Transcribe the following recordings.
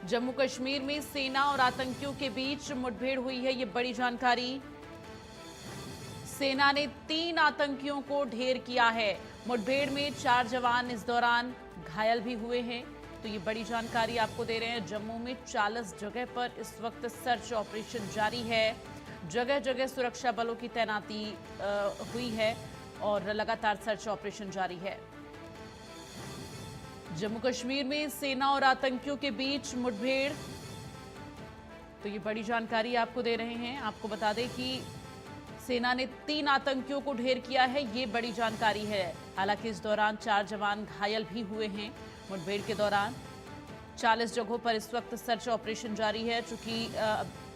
जम्मू कश्मीर में सेना और आतंकियों के बीच मुठभेड़ हुई है, ये बड़ी जानकारी। सेना ने 3 आतंकियों को ढेर किया है। मुठभेड़ में 4 जवान इस दौरान घायल भी हुए हैं। तो ये बड़ी जानकारी आपको दे रहे हैं। जम्मू में 40 जगह पर इस वक्त सर्च ऑपरेशन जारी है। जगह जगह सुरक्षा बलों की तैनाती हुई है और लगातार सर्च ऑपरेशन जारी है। जम्मू कश्मीर में सेना और आतंकियों के बीच मुठभेड़, तो ये बड़ी जानकारी आपको दे रहे हैं। आपको बता दें कि सेना ने 3 आतंकियों को ढेर किया है, ये बड़ी जानकारी है। हालांकि इस दौरान 4 जवान घायल भी हुए हैं। मुठभेड़ के दौरान 40 जगहों पर इस वक्त सर्च ऑपरेशन जारी है। चूंकि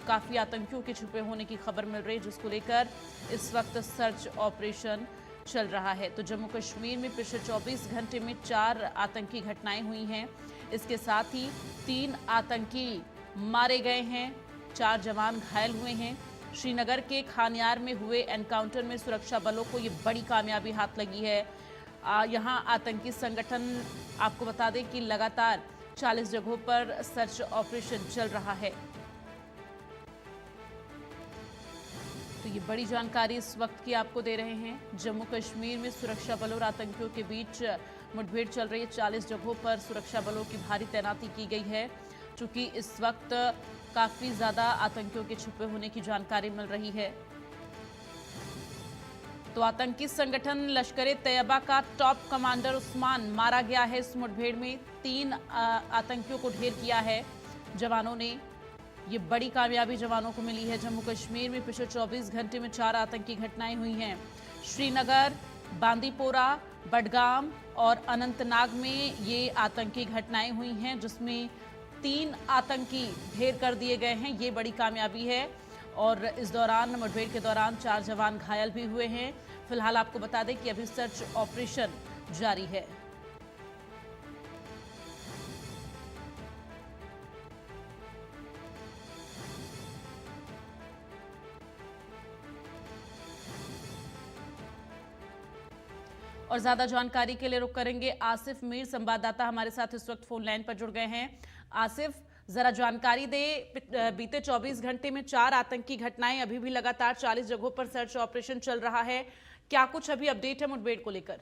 काफी आतंकियों के छुपे होने की खबर मिल रही है, जिसको लेकर इस वक्त सर्च ऑपरेशन चल रहा है। तो जम्मू कश्मीर में पिछले 24 घंटे में 4 आतंकी घटनाएं हुई हैं। इसके साथ ही 3 आतंकी मारे गए हैं, 4 जवान घायल हुए हैं। श्रीनगर के खानियार में हुए एनकाउंटर में सुरक्षा बलों को ये बड़ी कामयाबी हाथ लगी है। यहां आतंकी संगठन, आपको बता दें कि लगातार 40 जगहों पर सर्च ऑपरेशन चल रहा है। तो ये बड़ी जानकारी इस वक्त की आपको दे रहे हैं। जम्मू कश्मीर में सुरक्षा बलों और आतंकियों के बीच मुठभेड़ चल रही है। 40 जगहों पर सुरक्षा बलों की भारी तैनाती की गई है। चूंकि इस वक्त काफी ज्यादा आतंकियों के छुपे होने की जानकारी मिल रही है। तो आतंकी संगठन लश्कर ए तैयबा का टॉप कमांडर उस्मान मारा गया है। इस मुठभेड़ में 3 आतंकियों को ढेर किया है जवानों ने। ये बड़ी कामयाबी जवानों को मिली है। जम्मू कश्मीर में पिछले 24 घंटे में 4 आतंकी घटनाएं हुई हैं। श्रीनगर, बांदीपोरा, बडगाम और अनंतनाग में ये आतंकी घटनाएं हुई हैं, जिसमें 3 आतंकी ढेर कर दिए गए हैं। ये बड़ी कामयाबी है। और इस दौरान, मुठभेड़ के दौरान 4 जवान घायल भी हुए हैं। फिलहाल आपको बता दें कि अभी सर्च ऑपरेशन जारी है। और ज्यादा जानकारी के लिए रुक करेंगे आसिफ मीर, संवाददाता हमारे साथ इस वक्त फोन लाइन पर जुड़ गए हैं। आसिफ, जरा जानकारी दे। बीते 24 घंटे में 4 आतंकी घटनाएं, अभी भी लगातार 40 जगहों पर सर्च ऑपरेशन चल रहा है। क्या कुछ अभी अपडेट है मुठभेड़ को लेकर?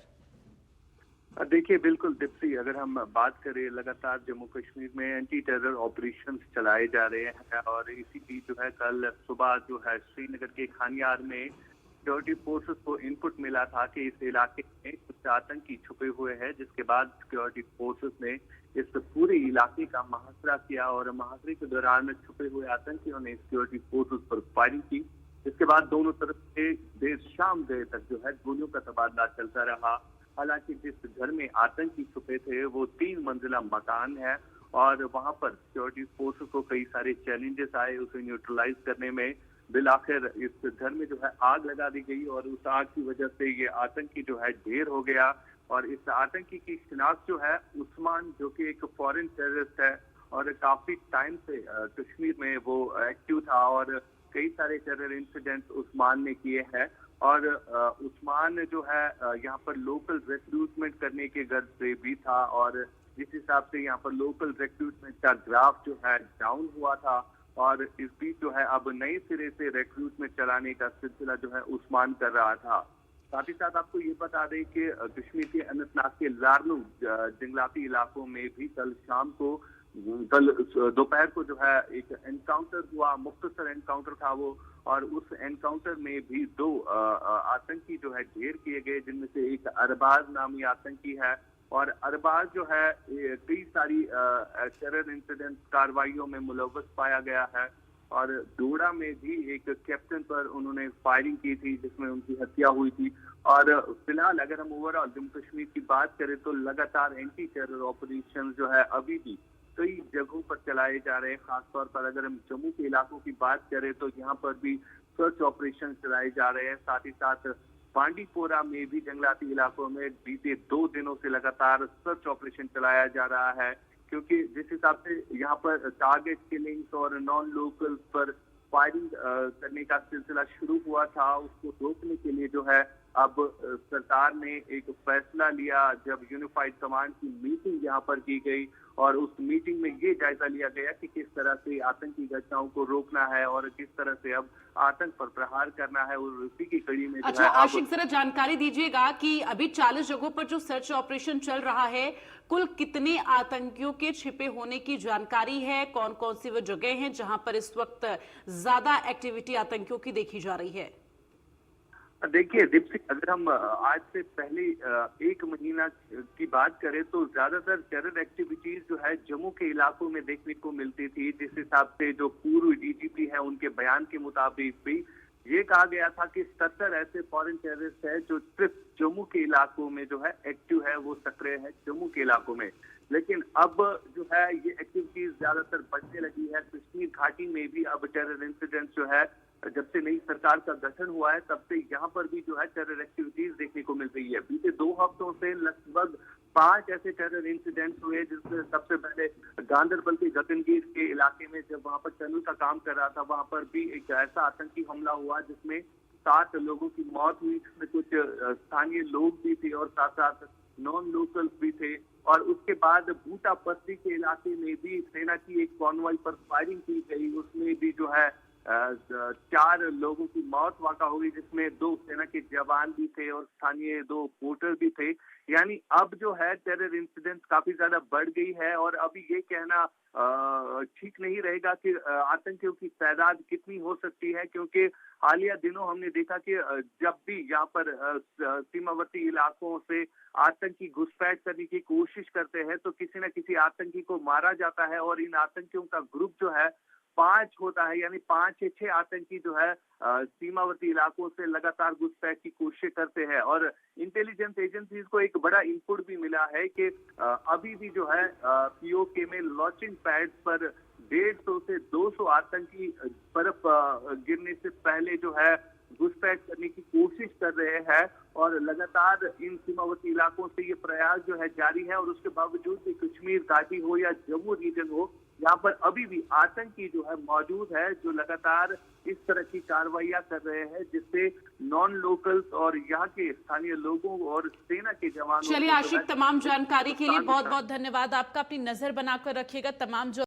देखिए, बिल्कुल दीप्ति, अगर हम बात करें, लगातार जम्मू कश्मीर में एंटी टेरर ऑपरेशंस चलाए जा रहे हैं। और इसी बीच जो है, कल सुबह जो है श्रीनगर के खानियार में सिक्योरिटी फोर्सेस को इनपुट मिला था कि इस इलाके में कुछ आतंकी छुपे हुए हैं, जिसके बाद सिक्योरिटी फोर्सेस ने इस पूरे इलाके का मुहासरा किया और मुहासरे के दौरान छुपे हुए आतंकियों ने सिक्योरिटी फोर्सेस पर फायरिंग की। इसके बाद दोनों तरफ से देर शाम गए तक जो है गोलियों का तबादला चलता रहा। हालांकि जिस घर में आतंकी छुपे थे वो 3 मंजिला मकान है और वहां पर सिक्योरिटी फोर्सेस को कई सारे चैलेंजेस आए उसे न्यूट्रलाइज करने में। बिलाखिर इस घर में जो है आग लगा दी गई और उस आग की वजह से ये आतंकी जो है ढेर हो गया। और इस आतंकी की शिनाख्त जो है उस्मान, जो कि एक फॉरेन टेररिस्ट है और काफी टाइम से कश्मीर में वो एक्टिव था और कई सारे टेरर इंसिडेंट उस्मान ने किए हैं। और उस्मान जो है यहाँ पर लोकल रिक्रूटमेंट करने के गर्ज से भी था और जिस हिसाब से यहाँ पर लोकल रिक्रूटमेंट का ग्राफ जो है डाउन हुआ था। और इस बीच जो है अब नए सिरे से रिक्रूटमेंट चलाने का सिलसिला जो है उस्मान कर रहा था। साथ ही साथ आपको ये बता दें कि कश्मीर के अनंतनाग के लारनू जंगलाती इलाकों में भी कल शाम को, कल दोपहर को जो है एक एनकाउंटर हुआ, मुख्तसर एनकाउंटर था वो। और उस एनकाउंटर में भी 2 आतंकी जो है ढेर किए गए, जिनमें से एक अरबाज नामी आतंकी है। और अरबाज जो है कई सारी टेरर इंसिडेंट कार्रवाइयों में मुलव्वस पाया गया है। और डोडा में भी एक कैप्टन पर उन्होंने फायरिंग की थी, जिसमें उनकी हत्या हुई थी। और फिलहाल अगर हम ओवरऑल जम्मू कश्मीर की बात करें तो लगातार एंटी टेरर ऑपरेशन जो है अभी भी कई जगहों पर चलाए जा रहे हैं। खासतौर पर अगर हम जम्मू के इलाकों की बात करें तो यहाँ पर भी सर्च ऑपरेशन चलाए जा रहे हैं। साथ ही साथ बांडीपोरा में भी जंगलाती इलाकों में बीते 2 दिनों से लगातार सर्च ऑपरेशन चलाया जा रहा है, क्योंकि जिस हिसाब से यहाँ पर टारगेट किलिंग्स और नॉन लोकल्स पर फायरिंग करने का सिलसिला शुरू हुआ था, उसको रोकने के लिए जो है अब सरकार ने एक फैसला लिया जब यूनिफाइड कमांड की मीटिंग यहाँ पर की गई और उस मीटिंग में ये जायजा लिया गया कि किस तरह से आतंकी घटनाओं को रोकना है और किस तरह से अब आतंक पर प्रहार करना है और उसी की कड़ी में अच्छा आशिक, जरा जानकारी दीजिएगा कि अभी 40 जगहों पर जो सर्च ऑपरेशन चल रहा है, कुल कितने आतंकियों के छिपे होने की जानकारी है? कौन कौन सी वो जगह हैं जहां पर इस वक्त ज्यादा एक्टिविटी आतंकियों की देखी जा रही है? देखिए दीप्ति, अगर हम आज से पहले एक महीना की बात करें तो ज्यादातर टेरर एक्टिविटीज जो है जम्मू के इलाकों में देखने को मिलती थी। जिस हिसाब से जो पूर्व डीजीपी है उनके बयान के मुताबिक भी ये कहा गया था कि 70 ऐसे फॉरेन टेररिस्ट है जो सिर्फ जम्मू के इलाकों में जो है एक्टिव है, वो सक्रिय है जम्मू के इलाकों में। लेकिन अब जो है ये एक्टिविटीज ज्यादातर बढ़ने लगी है। कश्मीर घाटी में भी अब टेरर इंसिडेंट जो है, जब से नई सरकार का गठन हुआ है तब से यहाँ पर भी जो है टेरर एक्टिविटीज देखने को मिल रही है। बीते 2 हफ्तों से लगभग 5 ऐसे टेरर इंसिडेंट्स हुए, जिसमें सबसे पहले गांधरबल के गगनगीर के इलाके में जब वहां पर टनल का काम कर रहा था, वहां पर भी एक ऐसा आतंकी हमला हुआ जिसमें 7 लोगों की मौत हुई, जिसमें कुछ स्थानीय लोग भी थे और साथ साथ नॉन लोकल्स भी थे। और उसके बाद बूटा बस्ती के इलाके में भी सेना की एक कॉन्वॉय पर फायरिंग की गई, उसमें भी जो है 4 लोगों की मौत वाक़ा हुई, जिसमें 2 सेना के जवान भी थे और स्थानीय 2 वोटर भी थे। यानी अब जो है टेरर इंसिडेंट काफी ज्यादा बढ़ गई है और अभी ये कहना ठीक नहीं रहेगा कि आतंकियों की तादाद कितनी हो सकती है, क्योंकि हालिया दिनों हमने देखा कि जब भी यहाँ पर सीमावर्ती इलाकों से आतंकी घुसपैठ करने की कोशिश करते हैं तो किसी न किसी आतंकी को मारा जाता है और इन आतंकियों का ग्रुप जो है 5 होता है। यानी 5 से 6 आतंकी जो है सीमावर्ती इलाकों से लगातार घुसपैठ की कोशिश करते हैं। और इंटेलिजेंस एजेंसीज को एक बड़ा इनपुट भी मिला है कि अभी भी जो है पीओके में लॉन्चिंग पैड पर 150 से 200 आतंकी बर्फ गिरने से पहले जो है घुसपैठ करने की कोशिश कर रहे हैं और लगातार इन सीमावर्ती इलाकों से ये प्रयास जो है जारी है। और उसके बावजूद भी कश्मीर घाटी हो या जम्मू रीजन हो, यहाँ पर अभी भी आतंकी जो है मौजूद है जो लगातार इस तरह की कार्रवाइयां कर रहे हैं, जिससे नॉन लोकल्स और यहाँ के स्थानीय लोगों और सेना के जवानों। चलिए आशिक, तमाम जानकारी के लिए बहुत बहुत धन्यवाद आपका। अपनी नजर बनाकर रखिएगा। तमाम जो